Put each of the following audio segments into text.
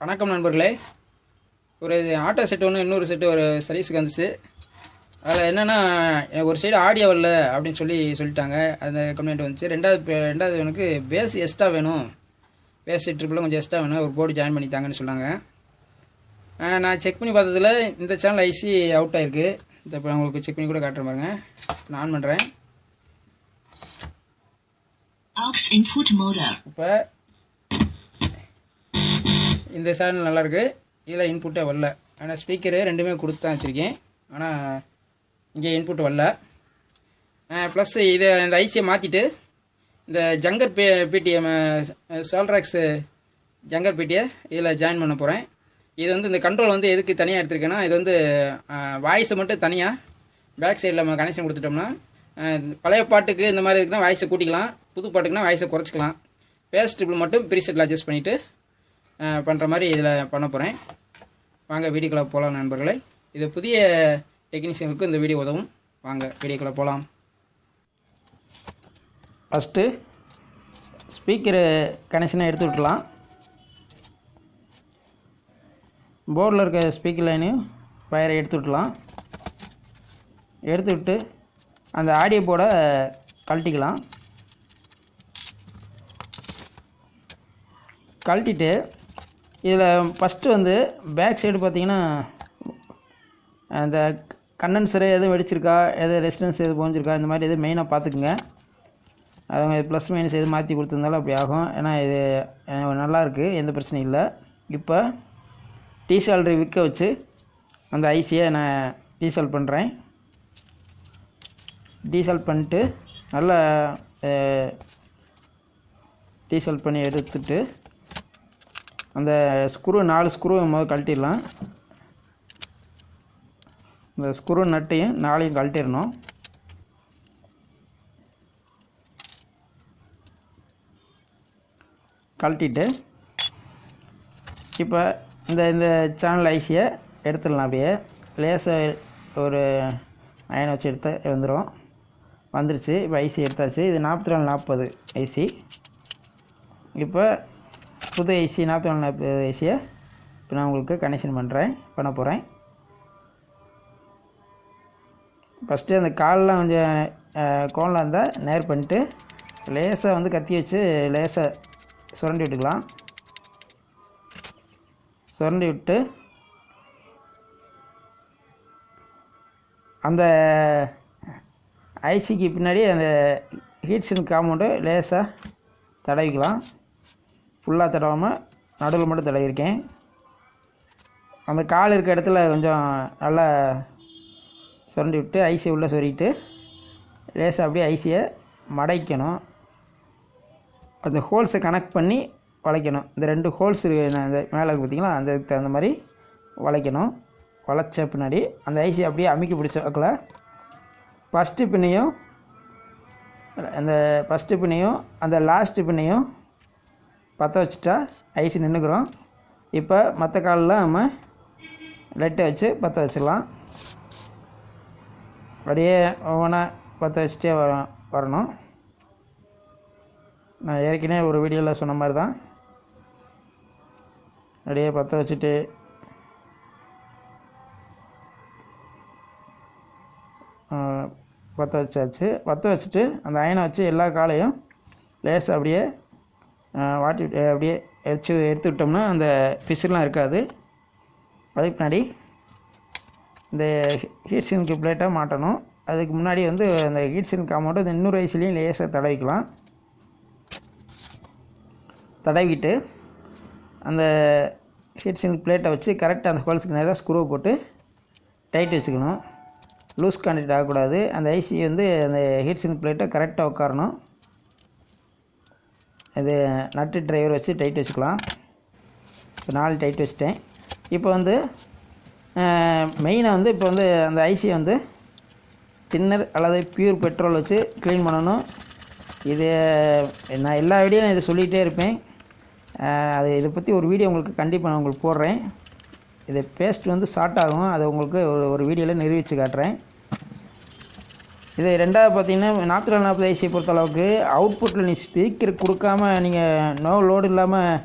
வணக்கம் நண்பர்களே. ஒரு ஆட்டோ செட் ஒன்று இன்னொரு செட்டு ஒரு சர்வீஸுக்கு வந்துச்சு. அதில் என்னென்னா எனக்கு ஒரு சைடு ஆடியோ வரல அப்படின்னு சொல்லிட்டாங்க. அந்த கம்ப்ளைண்ட் வந்துச்சு. ரெண்டாவது எனக்கு பேஸ் எக்ஸ்ட்ரா வேணும், பேஸ் ட்ரிப்பில் கொஞ்சம் எக்ஸ்ட்ரா வேணும், ஒரு போர்டு ஜாயின் பண்ணித்தாங்கன்னு சொன்னாங்க. நான் செக் பண்ணி பார்த்ததில் இந்த சேனல் ஐசி அவுட் ஆகிருக்கு. இந்த இப்போ உங்களுக்கு செக் பண்ணி கூட காட்டுறேன் பாருங்க. நான் ஆன் பண்ணுறேன். இப்போ இந்த சேனல் நல்லாயிருக்கு. இதில் இன்புட்டே வரல. ஆனால் ஸ்பீக்கரு ரெண்டுமே கொடுத்து தான் வச்சுருக்கேன். ஆனால் இங்கே இன்புட் வரல. ப்ளஸ் இதை இந்த ஐசியை மாற்றிட்டு இந்த ஜங்கர் பிடிஎம் சோல்ரெக்ஸ் ஜங்கர் பிடியை இதில் ஜாயின் பண்ண போகிறேன். இது வந்து இந்த கண்ட்ரோல் வந்து எதுக்கு தனியாக எடுத்துருக்கேன்னா, இது வந்து வாய்ஸை மட்டும் தனியாக பேக் சைடில் நம்ம கனெக்ஷன் கொடுத்துட்டோம்னா, பழைய பாட்டுக்கு இந்த மாதிரி இருக்குன்னா வாய்ஸை கூட்டிக்கலாம், புது பாட்டுக்குன்னா வாய்ஸை குறைச்சிக்கலாம். பேஸ் ட்ரிபிள் மட்டும் ப்ரீசெட்டில் அட்ஜஸ்ட் பண்ணிவிட்டு பண்ணுற மாதிரி இதில் பண்ண போகிறேன். வாங்க வீடியோக்குள்ளே போகலாம் நண்பர்களே. இது புதிய டெக்னீஷியனுக்கு இந்த வீடியோ உதவும். வாங்க வீடியோக்குள்ளே போகலாம். ஃபஸ்ட்டு ஸ்பீக்கரு கனெக்ஷனை எடுத்து விட்டுலாம். போர்டில் இருக்க ஸ்பீக்கர் லைனையும் வயரை எடுத்து விட்டுலாம். எடுத்து விட்டு அந்த ஆடியோ போர்டை கழட்டிக்கலாம். கழட்டிட்டு இதில் ஃபஸ்ட்டு வந்து பேக் சைடு பார்த்திங்கன்னா அந்த கண்டென்சரு எதுவும் வெடிச்சிருக்கா, எது ரெசிஸ்டன்ஸ் எது போஞ்சிருக்கா, இந்த மாதிரி எது மெயினாக பார்த்துக்குங்க. அவங்க ப்ளஸ் மைனஸ் எது மாற்றி கொடுத்துருந்தாலும் அப்படி ஆகும். ஏன்னா இது நல்லாயிருக்கு, எந்த பிரச்சனையும் இல்லை. இப்போ டீசால்ட்ரி விற்க வச்சு அந்த ஐசியை நான் டீசால்ட் பண்ணுறேன். டீசால்ட் பண்ணிட்டு நல்லா டீசால்ட் பண்ணி எடுத்துட்டு அந்த ஸ்க்ரூ 4 ஸ்க்ரூ முதல் கழட்டிடலாம். இந்த ஸ்க்ரூ நட்டையும் 4ஐயும் கழட்டிடணும். கழட்டிட்டு இப்போ இந்த சேனல் ஐசியை எடுத்துடலாம். அப்படியே லேசாக ஒரு அயனை வச்சு எடுத்து வந்துருச்சு. இப்போ ஐசி எடுத்தாச்சு. இது 4440 ஐசி. இப்போ புது ஐசி 4440 ஐசியை இப்போ நான் உங்களுக்கு கனெக்ஷன் பண்ண போகிறேன். ஃபஸ்ட்டு அந்த காலெலாம் கொஞ்சம் கோனில் இருந்தால் நேர் பண்ணிட்டு லேசாக வந்து கத்தி வச்சு லேசாக சுரண்டி விட்டுக்கலாம். சுரண்டி விட்டு அந்த ஐசிக்கு பின்னாடி அந்த ஹீட்ஸின் காம்பவுண்டு லேசாக தடவிக்கலாம். ஃபுல்லாக தடவாமல் நடுவில் மட்டும் தடவிருக்கேன். அந்த கால் இருக்க இடத்துல கொஞ்சம் நல்லா சுரண்டி விட்டு ஐசியை உள்ளே சொருகிட்டு லேசாக அப்படியே ஐசியை மடைக்கணும். அந்த ஹோல்ஸை கனெக்ட் பண்ணி வளைக்கணும். இந்த 2 ஹோல்ஸ் இந்த மேலே இருக்குது பார்த்திங்களா, அந்த தகுந்த மாதிரி வளைக்கணும். வளைச்ச பின்னாடி அந்த ஐசியை அப்படியே அமுக்கி பிடிச்ச வாக்கில் ஃபஸ்ட்டு பின்னையும் அந்த லாஸ்ட்டு பின்னையும் பற்ற வச்சுட்டா ஐசி நின்றுக்கிறோம். இப்போ மற்ற காலில் நம்ம லைட்டை வச்சு பற்ற வச்சிடலாம். அப்படியே ஒவ்வொன்றா பற்ற வச்சுட்டே வரணும். நான் ஏற்கனவே ஒரு வீடியோவில் சொன்ன மாதிரி தான். அப்படியே பற்ற வச்சுட்டு பற்ற வச்சாச்சு. பற்ற வச்சுட்டு அந்த அயனை வச்சு எல்லா காலையும் லேசாக அப்படியே அப்படியே எடுத்து விட்டோம்னா அந்த பிசுலாம் இருக்காது. அதுக்கு முன்னாடி இந்த ஹீட்ஸின்க்கு பிளேட்டாக மாட்டணும். அதுக்கு முன்னாடி வந்து அந்த ஹீட்ஸின் காம்பவுண்டு இந்த இன்னொரு ஐசிலையும் லேசாக தடவிக்கலாம். தடவிக்கிட்டு அந்த ஹீட்ஸின் பிளேட்டை வச்சு கரெக்டாக அந்த ஹோல்ஸுக்கு நேராக ஸ்க்ரூவை போட்டு டைட் வச்சுக்கணும். லூஸ் கான்டாக்ட் ஆகக்கூடாது. அந்த ஐசி வந்து அந்த ஹீட்ஸின் பிளேட்டை கரெக்டாக உட்காரணும். இது நட்டு டிரைவர் வச்சு டைட் வச்சுக்கலாம். இப்போ 4 டைட் வச்சுட்டேன். இப்போ வந்து மெயினாக வந்து இப்போ வந்து அந்த ஐசியை வந்து தின்னர் அல்லது பியூர் பெட்ரோல் வச்சு க்ளீன் பண்ணணும். இது நான் எல்லா வீடியோவும் இதை சொல்லிகிட்டே இருப்பேன். இதை பற்றி ஒரு வீடியோ உங்களுக்கு கண்டிப்பாக நான் உங்களுக்கு போடுறேன். இது பேஸ்ட் வந்து ஷார்ட் ஆகும். அதை உங்களுக்கு ஒரு வீடியோவில் நிரூபித்து காட்டுறேன். இது ரெண்டாவது பார்த்தீங்கன்னா 4440 ஐசியை பொறுத்தளவுக்கு அவுட்புட்டில் நீ ஸ்பீக்கர் கொடுக்காமல் நீங்கள் நோ லோடு இல்லாமல்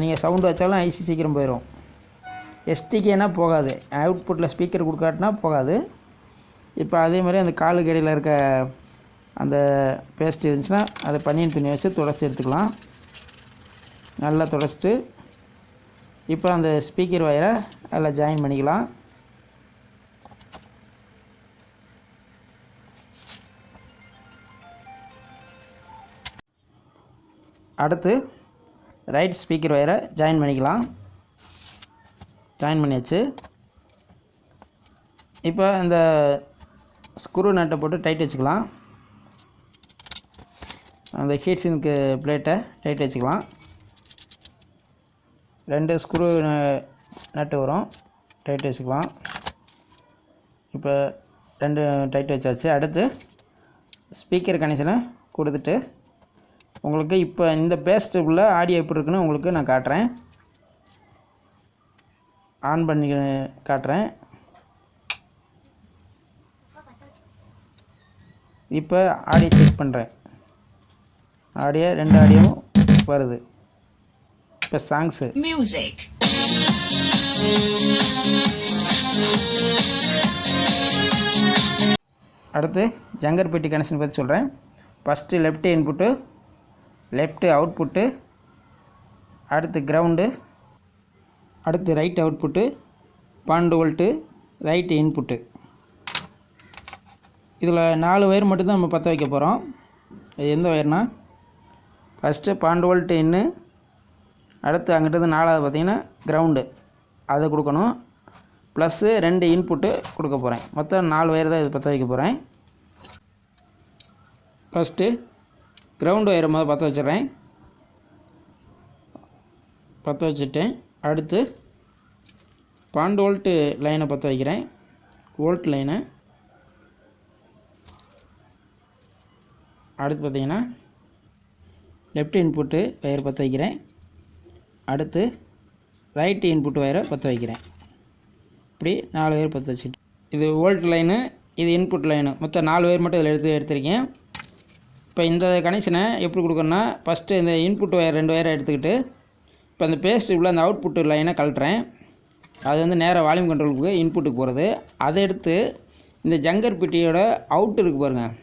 நீங்கள் சவுண்டு வச்சாலும் ஐசி சீக்கிரம் போயிடும். எஸ்டிகேனா போகாது, அவுட்புட்டில் ஸ்பீக்கர் கொடுக்காட்டினா போகாது. இப்போ அதே மாதிரி அந்த காலுக்கு இடையில் இருக்க அந்த பேஸ்ட் இருந்துச்சுன்னா அதை பனியன் துணி வச்சு துடைச்சி எடுத்துக்கலாம். நல்லா துடைச்சிட்டு இப்போ அந்த ஸ்பீக்கர் வயரை அதில் ஜாயின் பண்ணிக்கலாம். அடுத்து ரைட் ஸ்பீக்கர் வயரை ஜாயின் பண்ணிக்கலாம். ஜாயின் பண்ணியாச்சு. இப்போ இந்த ஸ்க்ரூ நட்டை போட்டு டைட் வச்சுக்கலாம். அந்த ஹீட் சிங்க்கு பிளேட்டை டைட் வச்சுக்கலாம். 2 ஸ்க்ரூ நட்டு வரும், டைட் வச்சுக்கலாம். இப்போ 2 டைட் வச்சாச்சு. அடுத்து ஸ்பீக்கர் கனெக்ஷனை கொடுத்துட்டு உங்களுக்கு இப்போ இந்த பேஸ்ட்டுக்குள்ள ஆடியோ எப்படி இருக்குன்னு உங்களுக்கு நான் காட்டுறேன். ஆன் பண்ணி காட்டுறேன். இப்போ ஆடியோ செக் பண்ணுறேன். ஆடியோ 2 ஆடியோவும் வருது. இப்போ சாங்ஸு மியூசிக் அடுத்து ஜங்கர் பெட்டி கனெக்ஷன் பற்றி சொல்கிறேன். First left input, left output, அடுத்து கிரவுண்டு, அடுத்து right output, 12 volt right input. இதில் 4 ஒயர் மட்டும்தான் நம்ம பற்ற வைக்க போகிறோம். இது எந்த ஒயர்னால் ஃபஸ்ட்டு 12 வோல்ட்டு இன்னு, அடுத்து அங்கிட்டது 4வது பார்த்திங்கன்னா கிரவுண்டு, அதை கொடுக்கணும். ப்ளஸ்ஸு 2 இன்புட்டு கொடுக்க போகிறேன். மொத்தம் 4 ஒயர் தான் இது பற்ற வைக்க போகிறேன். ஃபஸ்ட்டு கிரவுண்டு ஒயரை முதல்ல பற்ற வச்சிடுறேன். பற்ற வச்சுட்டேன். அடுத்து 12 வோல்ட்டு லைனை பற்ற வைக்கிறேன். வோல்ட் லைனை. அடுத்து பார்த்திங்கன்னா லெஃப்ட் இன்புட்டு ஒயர் பற்ற வைக்கிறேன். அடுத்து ரைட் இன்புட் ஒயரை பற்ற வைக்கிறேன். இப்படி 4 ஒயர் பற்ற வச்சுட்டு, இது வோல்ட் லைனு, இது இன்புட் லைனு, மொத்தம் 4 ஒயர் மட்டும் இதில் எடுத்திருக்கேன். இப்போ இந்த கனெக்ஷனை எப்படி கொடுக்கணும்னா ஃபஸ்ட்டு இந்த இன்புட் ஒயர் 2 ஒயரை எடுத்துக்கிட்டு இப்போ அந்த பேஸ்ட் உள்ள அந்த அவுட்புட் லைனை கழட்டுறேன். அது வந்து நேராக வால்யூம் கண்ட்ரோலுக்கு இன்புட்டுக்கு போகிறது. அதை எடுத்து இந்த ஜங்கர் பெட்டியோட அவுட் இருக்குது பாருங்கள்,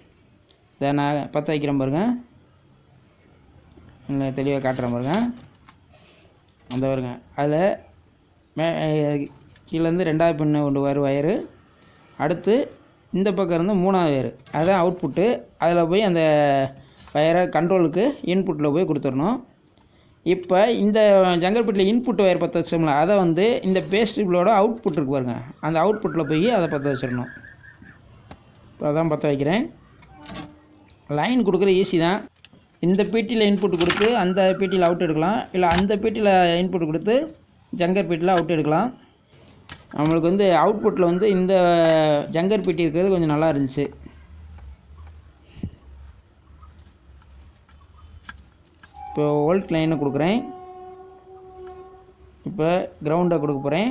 இதை நான் பற்ற வைக்கிறேன் பாருங்கள், இன்னும் தெளிவாக காட்டுறேன் பாருங்கள். அந்த பாருங்க, அதில் கீழேருந்து 2வது பின்னு கொண்டு வயரு, அடுத்து இந்த பக்கம் இருந்து 3வது வயரு, அதுதான் அவுட்புட்டு. அதில் போய் அந்த வயரை கண்ட்ரோலுக்கு இன்புட்டில் போய் கொடுத்துடணும். இப்போ இந்த ஜங்கர் பெட்டியில் இன்புட் வயர் பற்ற வச்சோம்ல, அதை வந்து இந்த பேஸ்டிபிளோட அவுட்புட் இருக்கு பாருங்க, அந்த அவுட்புட்டில் போய் அதை பற்ற வச்சிடணும். இப்போ அதான் பற்ற வைக்கிறேன். லைன் கொடுக்குறது ஈஸி தான். இந்த பெட்டியில் இன்புட் கொடுத்து அந்த பெட்டியில் அவுட் எடுக்கலாம், இல்லை அந்த பெட்டியில் இன்புட் கொடுத்து ஜங்கர் பெட்டியில் அவுட் எடுக்கலாம். நம்மளுக்கு வந்து அவுட்புட்டில் வந்து இந்த ஜங்கர் பெட்டி இருக்கிறது கொஞ்சம் நல்லா இருந்துச்சு. இப்போ வோல்ட் லைனை கொடுக்குறேன். இப்போ கிரவுண்டை கொடுக்க போகிறேன்.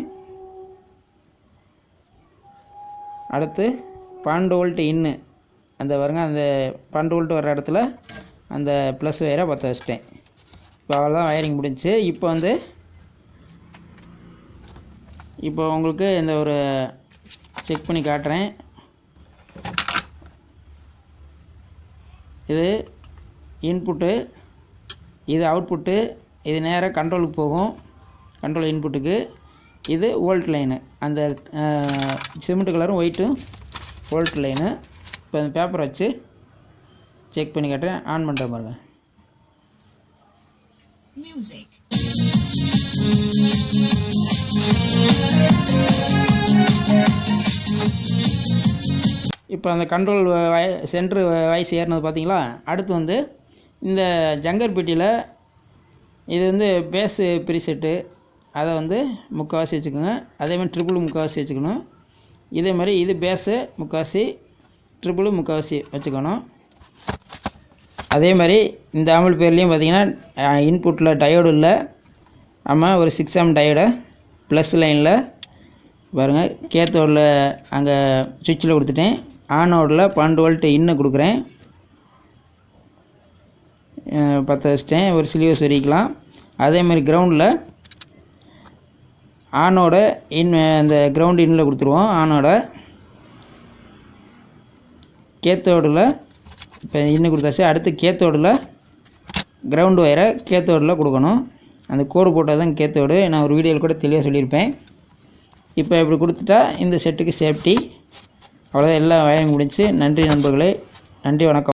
அடுத்து 12 வோல்ட் இன்னு, அந்த பாருங்க, அந்த 12 வோல்ட் வர இடத்துல அந்த ப்ளஸ் வயரை பற்ற வச்சிட்டேன். இப்போ அவ்வளோதான், வயரிங் முடிஞ்சிச்சு. இப்போ உங்களுக்கு இந்த ஒரு செக் பண்ணி காட்டுறேன். இது இன்புட்டு, இது அவுட்புட்டு, இது நேராக கண்ட்ரோலுக்கு போகும், கண்ட்ரோல் இன்புட்டுக்கு. இது வோல்ட் லைனு, அந்த சிமெண்ட் கலரும் ஒயிட்டும் வோல்ட் லைனு. இப்போ அந்த பேப்பரை வச்சு செக் பண்ணி காட்டுறேன். ஆன் பண்ணுறேன் பாருங்க. மியூசிக் இப்போ அந்த கண்ட்ரோல் சென்ட்ரு வாய்ஸ் ஏறினது பார்த்தீங்களா. அடுத்து வந்து இந்த ஜங்கர் பெட்டியில் இது வந்து பேஸு ப்ரீசெட்டு, அதை வந்து முக்கால்வாசி வச்சுக்கோங்க. அதேமாதிரி ட்ரிபிள் முக்கால்வாசி வச்சுக்கணும். இதே மாதிரி இது பேஸு முக்கால்வாசி, ட்ரிபிள் முக்கால்வாசி வச்சுக்கணும். அதே மாதிரி இந்த ஆம்பிள் பேர்லேயும் பார்த்தீங்கன்னா இன்புட்டில் டயோடு இல்லை, ஆமாம் ஒரு 6M டயோடை ப்ளஸ் லைனில் பாருங்கள், கேத்தோடில் அங்கே சுவிட்சில் கொடுத்துட்டேன். ஆனோடில் 12 வோல்ட் இன்னும் கொடுக்குறேன், பற்ற வச்சிட்டேன். ஒரு சிலிவஸ் வரிக்கலாம். அதேமாதிரி கிரவுண்டில் ஆனோட அந்த கிரவுண்ட் இன்னில் கொடுத்துருவோம். ஆனோட கேத்தோடில் இப்போ இன்னும் கொடுத்தாச்சு. அடுத்து கேத்தோடில் கிரவுண்ட் ஒயரை கேத்தோடில் கொடுக்கணும். அந்த கோடு போட்டால் தான் கேத்தோடு. நான் ஒரு வீடியோவில் கூட தெளிவாக சொல்லியிருப்பேன். இப்போ இப்படி கொடுத்துட்டா இந்த செட்டுக்கு சேஃப்டி. அவ்வளோதான், எல்லா வயரிங் முடிஞ்சு. நன்றி நண்பர்களே, நன்றி, வணக்கம்.